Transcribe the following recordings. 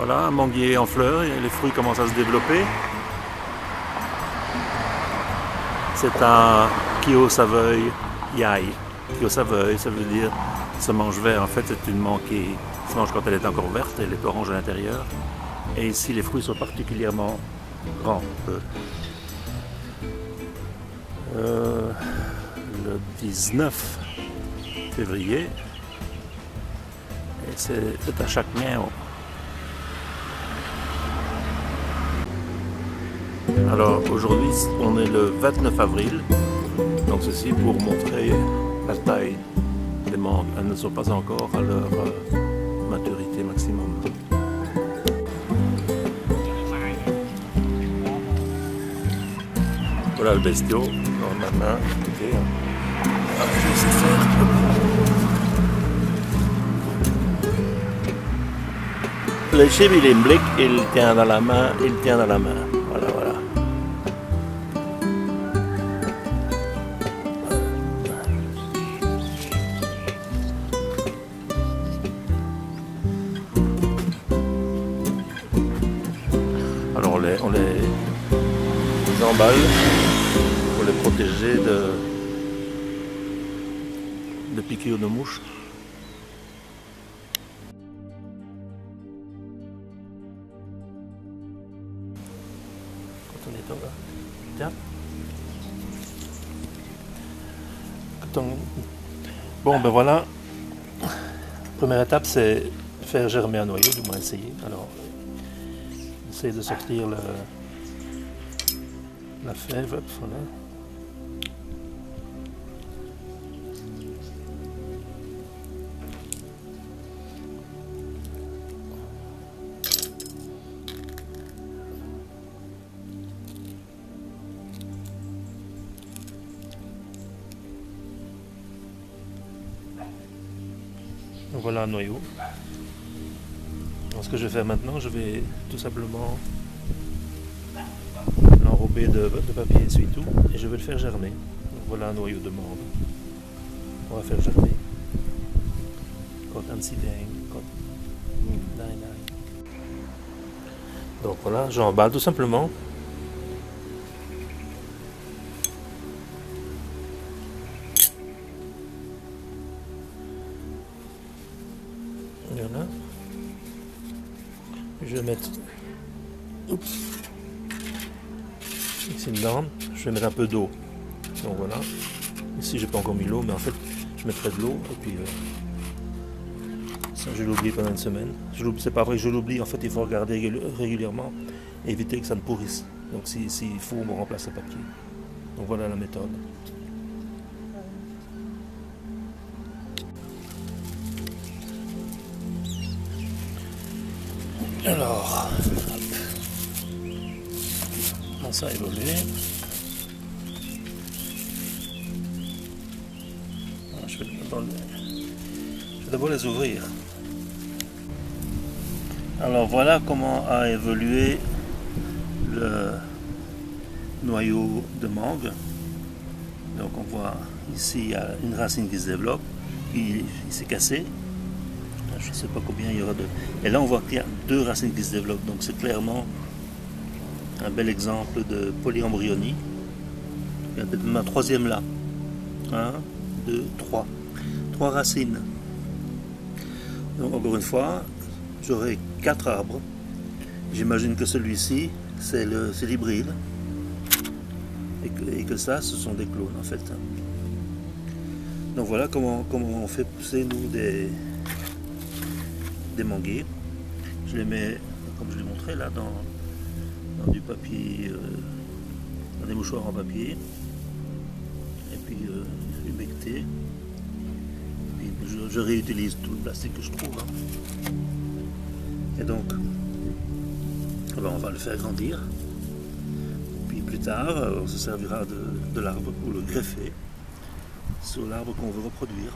Voilà, un manguier en fleurs, et les fruits commencent à se développer. C'est un Kio Savoy Yai. Kio Savoy, ça veut dire se mange vert. En fait, c'est une mangue qui se mange quand elle est encore verte, elle est orange à l'intérieur. Et ici, les fruits sont particulièrement grands. Le 19 février, et c'est à chaque main. Alors aujourd'hui, on est le 29 avril, donc ceci pour montrer la taille des mangues. Elles ne sont pas encore à leur maturité maximum. Voilà le bestiau dans ma main. Écoutez, je vais essayer de faire. Le chef il est blic, il tient dans la main, Voilà, voilà. Alors on les emballe pour les protéger de piqûres de mouches. Tiens. Bon ben voilà. Première étape c'est faire germer un noyau, du moins essayer. Alors essayer de sortir la fève, hop, voilà. Donc voilà un noyau. Alors, ce que je vais faire maintenant, je vais tout simplement l'enrober de papier essuie-tout et je vais le faire germer. Donc voilà un noyau de mangue. On va faire germer. Donc voilà, j'emballe tout simplement. Voilà. Je vais mettre ici dedans, je vais mettre un peu d'eau. Donc voilà. Ici j'ai pas encore mis l'eau, mais en fait je mettrai de l'eau et puis ça je l'oublie pendant une semaine. C'est pas vrai que je l'oublie, en fait il faut regarder régulièrement et éviter que ça ne pourrisse. Donc s'il faut, on remplace le papier. Donc voilà la méthode. Alors, ça a évolué. Je vais d'abord les ouvrir. Alors voilà comment a évolué le noyau de mangue. Donc on voit ici il y a une racine qui se développe, il s'est cassé. Je ne sais pas combien il y aura de... Et là on voit qu'il y a deux racines qui se développent, donc c'est clairement un bel exemple de polyembryonie. Il y a peut-être ma troisième là. 1, 2, 3. 3 racines. Donc encore une fois, j'aurai 4 arbres. J'imagine que celui-ci, c'est l'hybride. Et que ça, ce sont des clones en fait. Donc voilà comment on fait pousser nous des manguiers. Je les mets, comme je l'ai montré là, dans du papier, dans des mouchoirs en papier, et puis humecté. Et puis je réutilise tout le plastique que je trouve. Et donc, on va le faire grandir. Puis plus tard, on se servira de l'arbre pour le greffer sur l'arbre qu'on veut reproduire.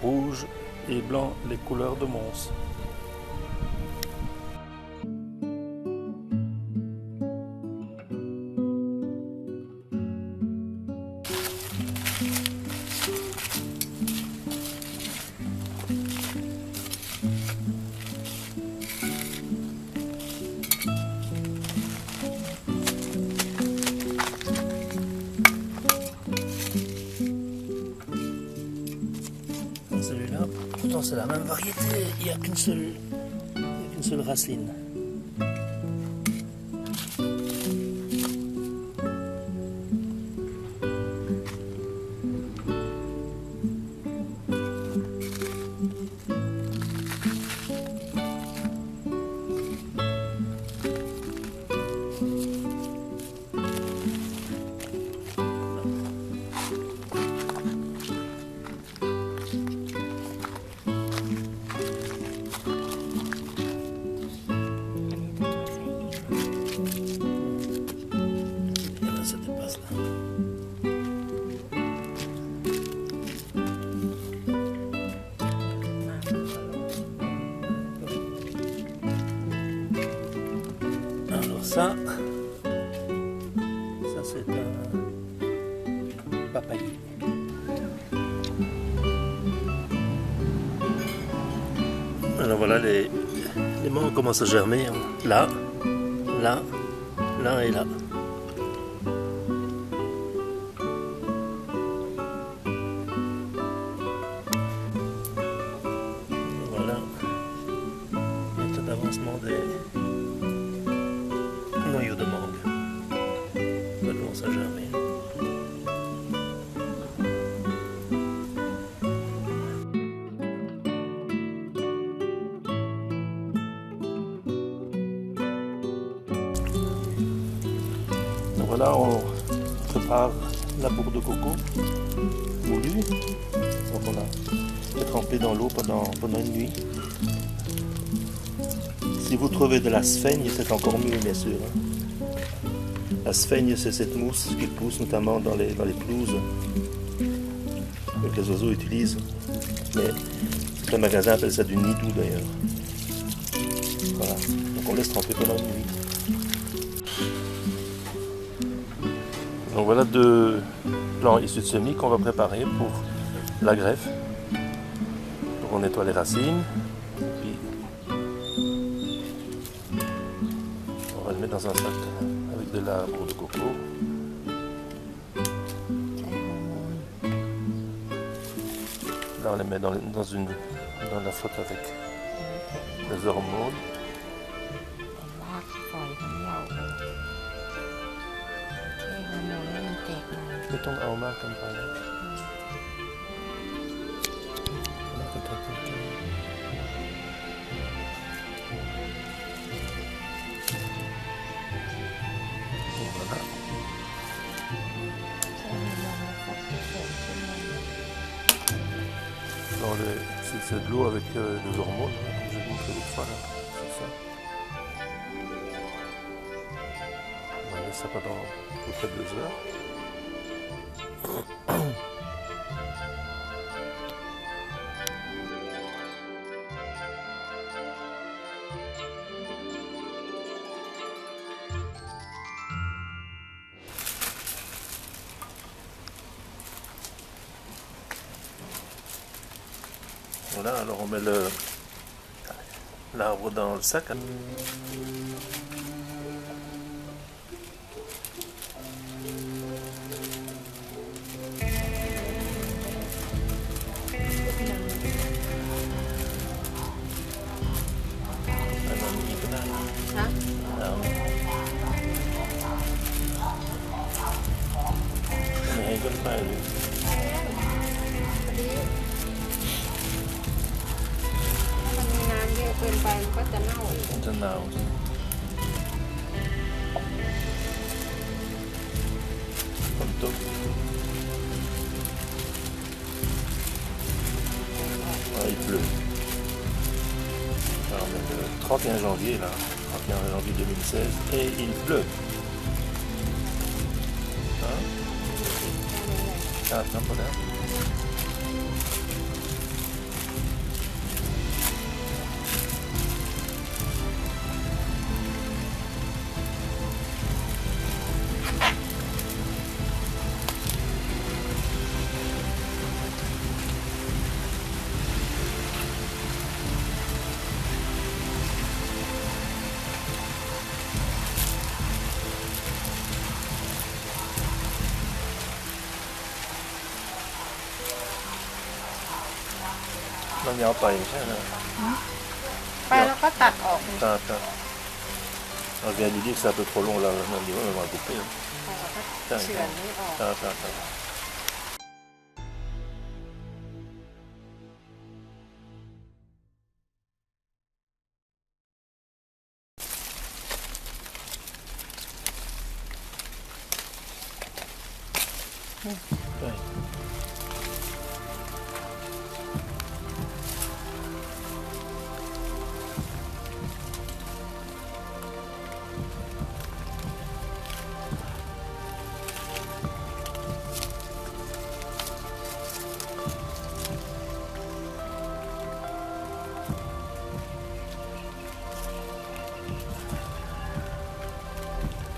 Rouge et blanc, les couleurs de Mons. c'est la même variété, il n'y a qu'une seule racine. Alors ça c'est un papayer. Alors voilà, les mangues commencent à germer, hein. Là et là. Voilà l'état d'avancement des noyaux de mangue. Ça commence à germer. Donc voilà, on prépare la bourre de coco moulue. Donc on a trempé dans l'eau pendant une nuit. Si vous trouvez de la sphaigne, c'est encore mieux, bien sûr. La sphaigne, c'est cette mousse qui pousse notamment dans les pelouses que les oiseaux utilisent. Mais le magasin appelle ça du nidou d'ailleurs. Voilà. Donc on laisse tremper pendant une nuit. Donc voilà 2 plants issus de semis qu'on va préparer pour la greffe. Donc on nettoie les racines, puis on va le mettre dans un sac avec de la bourre de coco. Là on les met dans la flotte avec les hormones. Mettons un homard comme par là. Voilà. C'est de l'eau avec des hormones, comme j'ai montré l'autre fois là. C'est ça. On va laisser ça pendant à peu près 2 heures. Voilà, alors on met l'arbre dans le sac. Comme tout. Ah, il pleut. Alors, on est le 31 janvier là, 31 janvier 2016, et il pleut. Hein? Ah, attends, voilà. มันยาวไปใช่ไหม ไปแล้วก็ตัดออก On vient de dire que c'est un peu trop long là, on a dit on va couper. เฉือนนี่ออก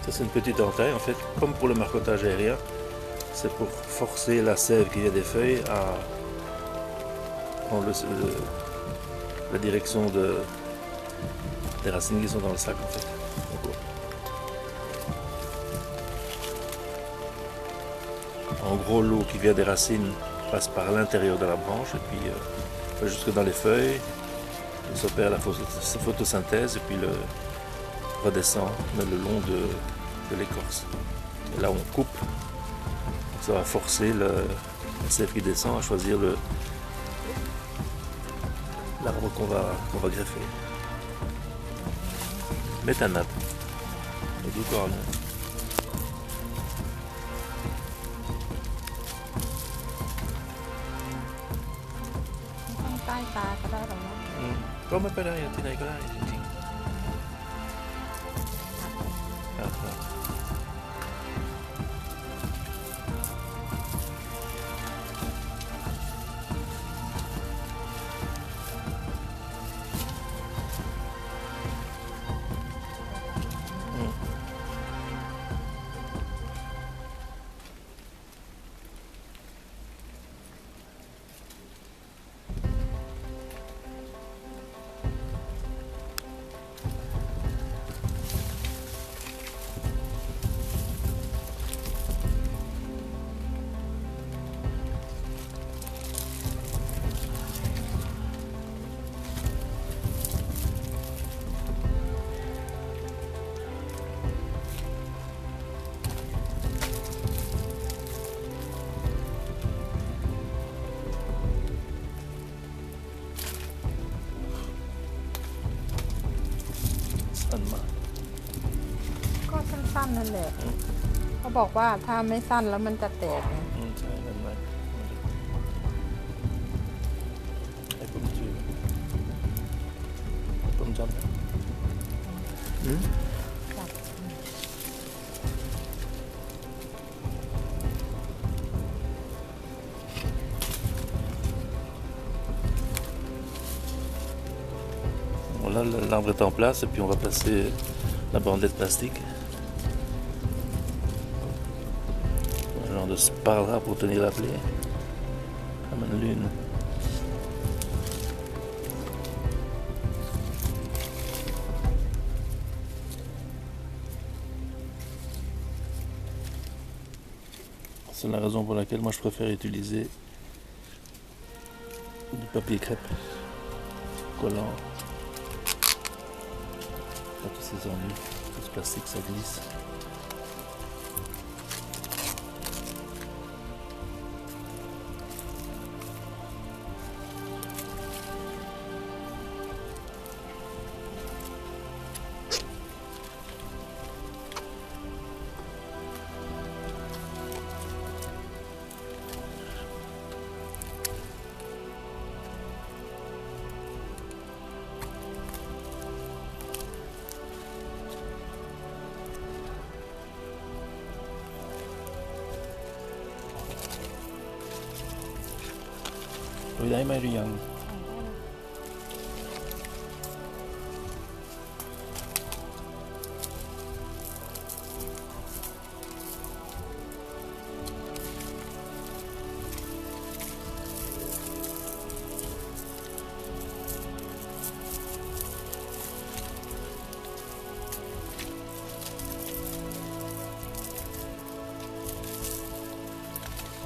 Ça c'est une petite entaille en fait, comme pour le marcottage aérien. C'est pour forcer la sève qui vient des feuilles à prendre la direction des racines qui sont dans le sac en fait. En gros, l'eau qui vient des racines passe par l'intérieur de la branche et puis va jusque dans les feuilles. Il s'opère la photosynthèse et puis redescend le long de l'écorce. Et là on coupe, ça va forcer la sève qui descend à choisir l'arbre qu'on va greffer. Méthanate. Et du corps. ใต้ตาก็ได้หรอเนาะ ก็ไม่เป็นไรที่ไหนก็ได้จริงๆครับ ก็สั้นๆนั่นแหละเขาบอกว่าถ้าไม่สั้นแล้วมันจะแตกไง ใช่นั่นไหมไอ้ผมชื่อผมจำได้ Là, l'arbre est en place et puis on va passer la bandelette plastique. Un genre de sparadrap pour tenir la plaie. Comme une lune. C'est la raison pour laquelle moi je préfère utiliser du papier crêpe collant. Pas tous ces ennuis, tout ce plastique ça glisse. Đây mai riêng.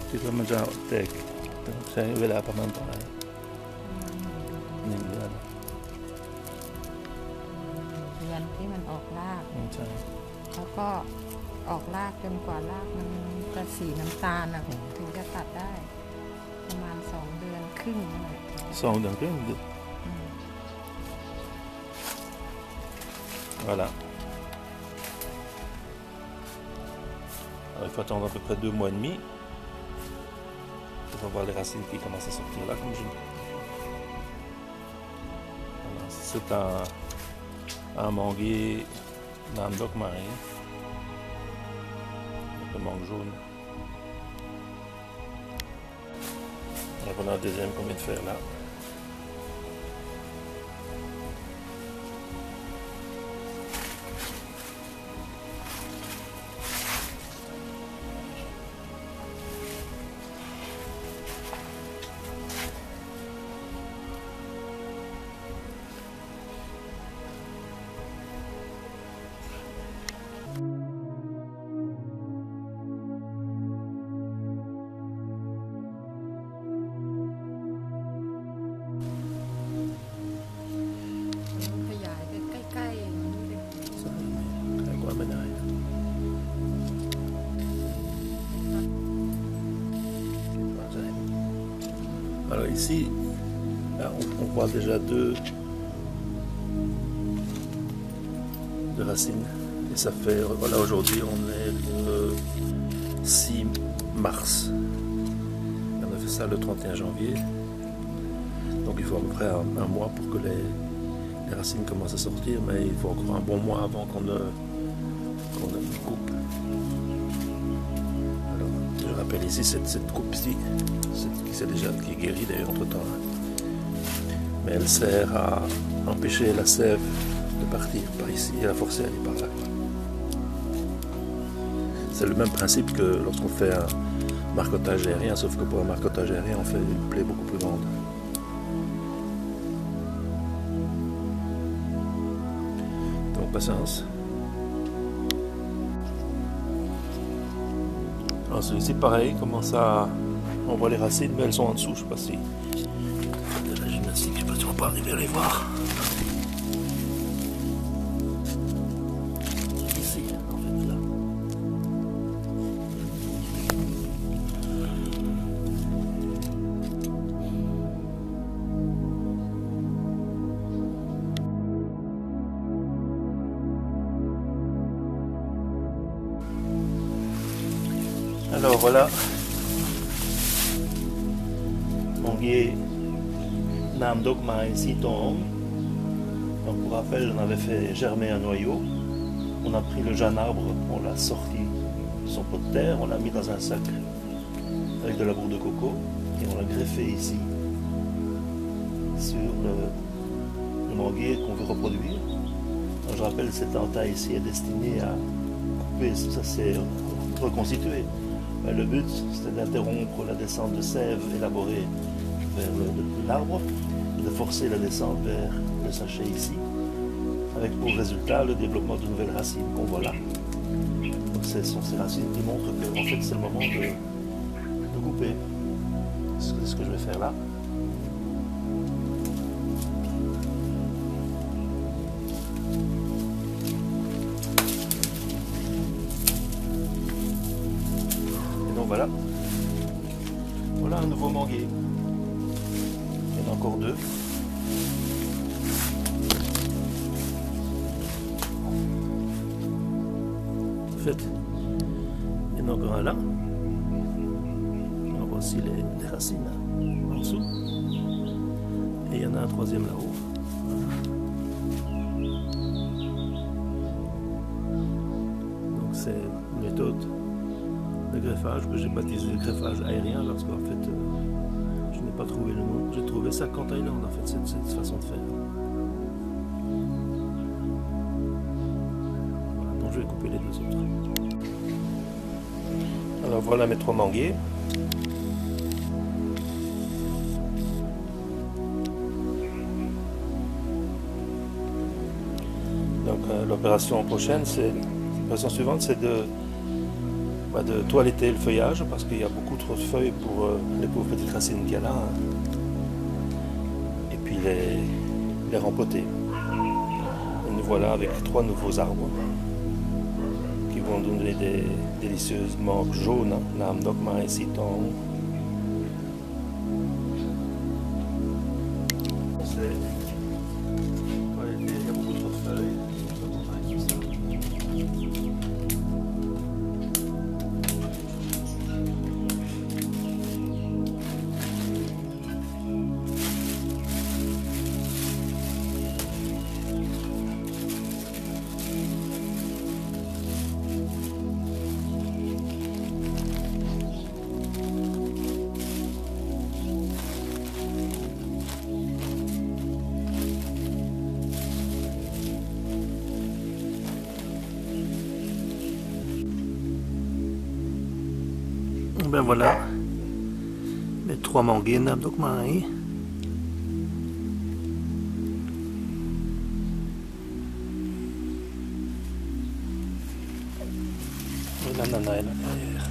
Kita menjauh tek, saya bela paman paman. ก็ออกรากจนกว่ารากมันจะสีน้ำตาลนะถึงจะตัดได้ประมาณ2 เดือนครึ่งนั่นแหละ 2 œufs cru. Voilà. Alors, il faut attendre à peu près 2 mois et demi pour voir les racines qui commencent à sortir là, comme je dis. Voilà, c'est un manguier Namdok Marie. Le mangue jaune. Et voilà un deuxième qu'on vient de faire là. Alors ici, là, on voit déjà deux racines. Et ça fait, voilà, aujourd'hui on est le 6 mars. On a fait ça le 31 janvier. Donc il faut à peu près un mois pour que les racines commencent à sortir, mais il faut encore un bon mois avant qu'on ne coupe. Alors, je rappelle ici cette coupe-ci, qui est guérie d'ailleurs entre temps. Mais elle sert à empêcher la sève de partir par ici et la forcer à aller par là. C'est le même principe que lorsqu'on fait un marcottage aérien, sauf que pour un marcottage aérien, on fait une plaie beaucoup plus grande. Donc patience. Alors celui-ci pareil, commence à... On voit les racines, mais elles sont en dessous, je sais pas si... De la gymnastique, je sais pas si on va pas arriver à les voir. Ici, en fait, là. Alors voilà, manguier Namdok Marie Tong. Donc pour rappel, on avait fait germer un noyau. On a pris le jeune arbre, on l'a sorti de son pot de terre, on l'a mis dans un sac avec de la bourre de coco et on l'a greffé ici sur le manguier qu'on veut reproduire. Donc, je rappelle, cette entaille ici est destinée à couper, ça c'est reconstitué. Mais le but, c'était d'interrompre la descente de sève élaborée vers l'arbre et de forcer la descente vers le sachet ici, avec pour résultat le développement de nouvelles racines qu'on voit là. Donc ce sont ces racines qui montrent que en fait, c'est le moment de couper. C'est ce que je vais faire là. Voilà. Voilà un nouveau manguier. Il y en a encore deux. En fait, il y en a encore un là. On voit aussi les racines en dessous. Et il y en a un troisième là-haut. Donc c'est une méthode de greffage que j'ai baptisé greffage aérien parce qu'en fait je n'ai pas trouvé le nom. J'ai trouvé ça qu'en Thaïlande en fait, cette façon de faire. Voilà, donc je vais couper les deux autres. Alors voilà mes 3 manguiers. Donc l'opération prochaine, l'opération suivante, c'est de toiletter le feuillage parce qu'il y a beaucoup trop de feuilles pour les pauvres petites racines qu'il y a là, et puis les rempoter. Et nous voilà avec 3 nouveaux arbres vont donner des délicieuses mangues jaunes, nam dok mai citron. Il y a beaucoup trop de feuilles. Ben voilà, les 3 mangues nam dok mai. Et l'ananas est là derrière.